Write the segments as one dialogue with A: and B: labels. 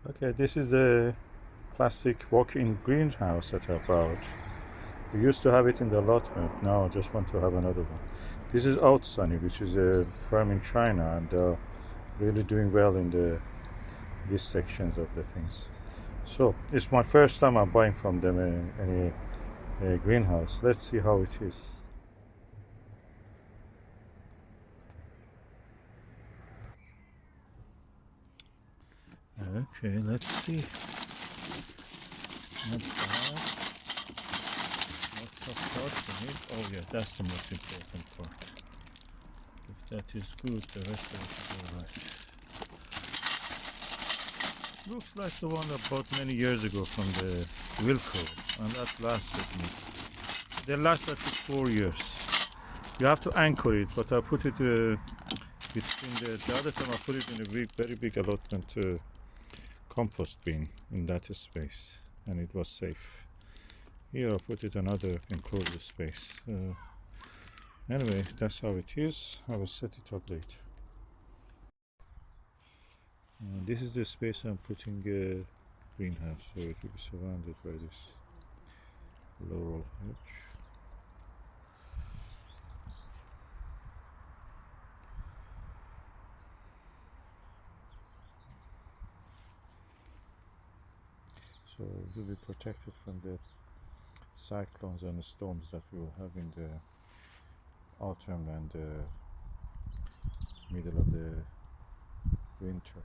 A: Okay, this is the plastic walk-in greenhouse that I bought. We used to have it in the allotment. Now I just want to have another one. This is Outsunny, which is a firm in China, and really doing well in these sections of the things. So it's my first time I'm buying from them any greenhouse. Let's see how it is. Okay, let's see. Not bad. Lots of parts in it. Oh yeah, that's the most important part. If that is good, the rest of it is alright. Looks like the one I bought many years ago from the Wilco, and that lasted me. They lasted for 4 years. You have to anchor it, but I put it between the other time I put it in a very big allotment compost bin in that space, and it was safe. Here I put it another enclosed space. Anyway, that's how it is. I will set it up later. This is the space I'm putting a greenhouse, so it will be surrounded by this laurel hedge. So it will be protected from the cyclones and the storms that we will have in the autumn and the middle of the winter.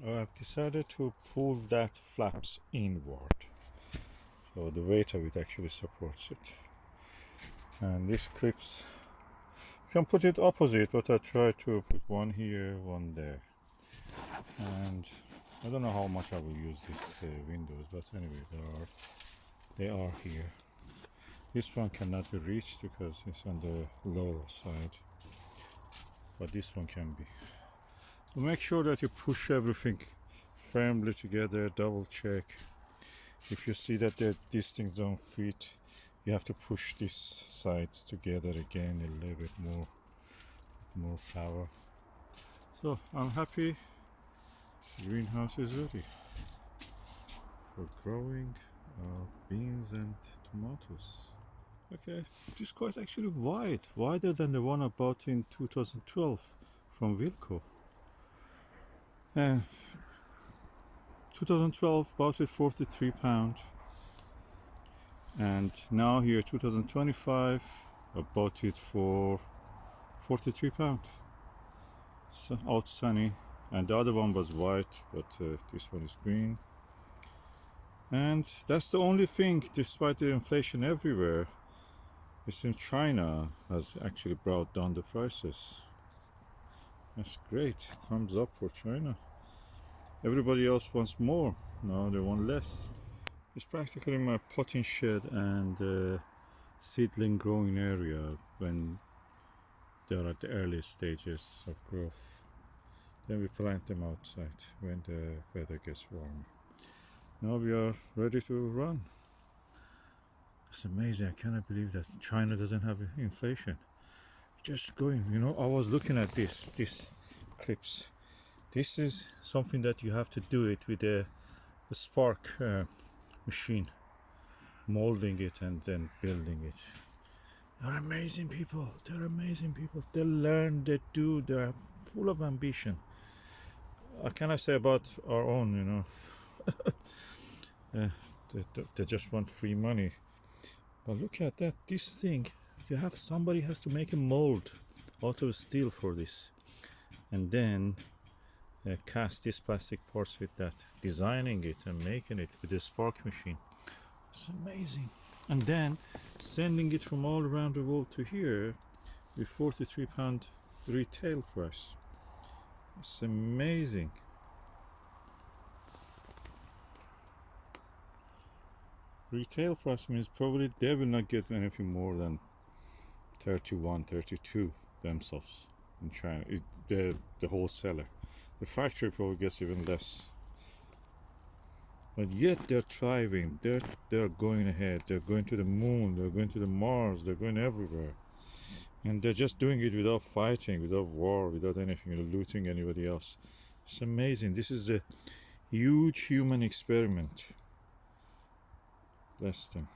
A: I've decided to pull that flaps inward, so the weight of it actually supports it. And these clips, you can put it opposite, but I try to put one here, one there. And I don't know how much I will use these windows, but anyway, they are here. This one cannot be reached because it's on the lower side, but this one can be. So make sure that you push everything firmly together, double check. If you see that these things don't fit, you have to push these sides together again a little bit more power. So I'm happy. Greenhouse is ready for growing beans and tomatoes. Okay, it is quite actually wide, wider than the one I bought in 2012 from Wilco. 2012 bought it £43, and now here 2025 I bought it for £43. So Outsunny, and the other one was white, but this one is green. And that's the only thing, despite the inflation everywhere, it seems China has actually brought down the prices. That's great, thumbs up for China. Everybody else wants more, now they want less. It's practically my potting shed and seedling growing area when they're at the early stages of growth. Then we plant them outside when the weather gets warm. Now we are ready to run. It's amazing, I cannot believe that China doesn't have inflation. Just going, I was looking at these clips. This is something that you have to do it with a spark machine, molding it and then building it. They're amazing people. They learn, they do, they're full of ambition. I cannot say about our own, they just want free money. But look at that, this thing, somebody has to make a mold out of steel for this, and then cast these plastic parts with that, designing it and making it with a spark machine. It's amazing. And then sending it from all around the world to here with £43 retail price. It's amazing. Retail price means probably they will not get anything more than 31, 32 themselves in China. The wholesaler. The factory probably gets even less. But yet they're thriving. They're going ahead. They're going to the moon. They're going to the Mars. They're going everywhere. And they're just doing it without fighting, without war, without anything, looting anybody else. It's amazing. This is a huge human experiment. Bless them.